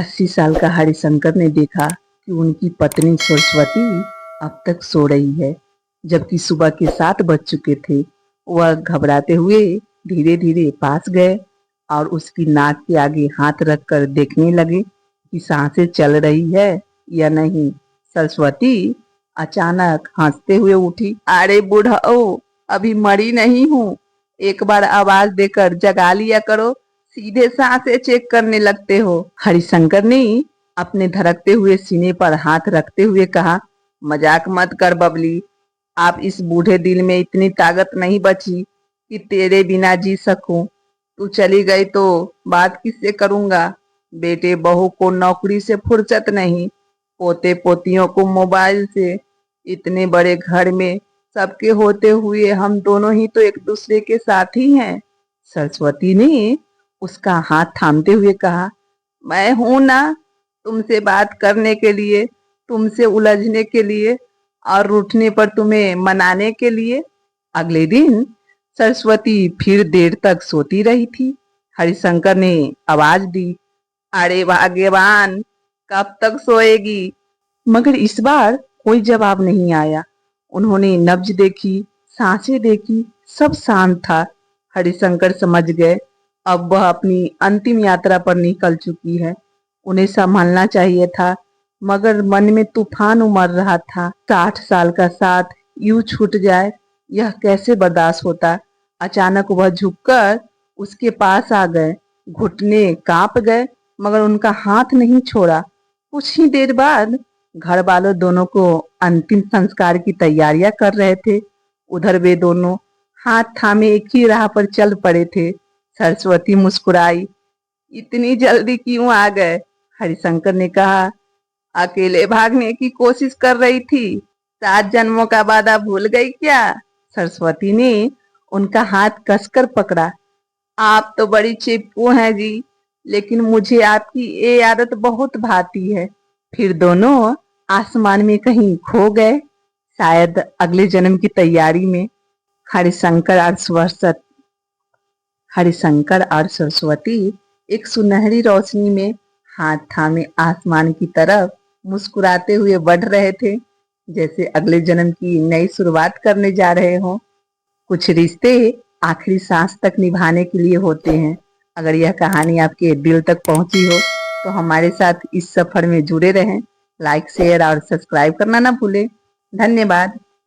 80 साल का हरिशंकर ने देखा कि उनकी पत्नी सरस्वती अब तक सो रही है, जबकि सुबह के 7 बज चुके थे। वह घबराते हुए धीरे धीरे पास गए और उसकी नाक के आगे हाथ रखकर देखने लगे कि सांसें चल रही है या नहीं। सरस्वती अचानक हंसते हुए उठी। अरे बूढ़ो, अभी मरी नहीं हूँ, एक बार आवाज देकर जगा लिया करो, सीधे सांसें चेक करने लगते हो। हरिशंकर ने अपने धड़कते हुए सीने पर हाथ रखते हुए कहा, मजाक मत कर बबली, आप इस बूढ़े दिल में इतनी ताकत नहीं बची कि तेरे बिना जी सकूं। तू चली गई तो बात किससे करूंगा। बेटे बहू को नौकरी से फुर्सत नहीं, पोते पोतियों को मोबाइल से। इतने बड़े घर में सबके होते हुए हम दोनों ही तो एक दूसरे के साथी हैं। सरस्वती ने उसका हाथ थामते हुए कहा, मैं हूं ना तुमसे बात करने के लिए, तुमसे उलझने के लिए और रूठने पर तुम्हें मनाने के लिए। अगले दिन सरस्वती फिर देर तक सोती रही थी। हरिशंकर ने आवाज दी, अरे भाग्यवान, कब तक सोएगी। मगर इस बार कोई जवाब नहीं आया। उन्होंने नब्ज देखी, सांसें देखी, सब शांत था। हरिशंकर समझ गए अब वह अपनी अंतिम यात्रा पर निकल चुकी है। उन्हें संभालना चाहिए था, मगर मन में तूफान उमड़ रहा था। 60 साल का साथ यूं छूट जाए, यह कैसे बर्दाश्त होता। अचानक वह झुककर उसके पास आ गए, घुटने कांप गए, मगर उनका हाथ नहीं छोड़ा। कुछ ही देर बाद घर वालों दोनों को अंतिम संस्कार की तैयारियां कर रहे थे। उधर वे दोनों हाथ थामे एक ही राह पर चल पड़े थे। सरस्वती मुस्कुराई, इतनी जल्दी क्यों आ गए। हरिशंकर ने कहा, अकेले भागने की कोशिश कर रही थी, 7 जन्मों का वादा भूल गई क्या। सरस्वती ने उनका हाथ कसकर पकड़ा। आप तो बड़ी चिपकू हैं जी, लेकिन मुझे आपकी ये आदत बहुत भाती है। फिर दोनों आसमान में कहीं खो गए, शायद अगले जन्म की तैयारी में। हरिशंकर और सरस्वती हरिशंकर और सरस्वती एक सुनहरी रोशनी में हाथ थामे आसमान की तरफ मुस्कुराते हुए बढ़ रहे थे, जैसे अगले जन्म की नई शुरुआत करने जा रहे हों। कुछ रिश्ते आखिरी सांस तक निभाने के लिए होते हैं। अगर यह कहानी आपके दिल तक पहुंची हो तो हमारे साथ इस सफर में जुड़े रहें। लाइक, शेयर और सब्सक्राइब करना ना भूलें। धन्यवाद।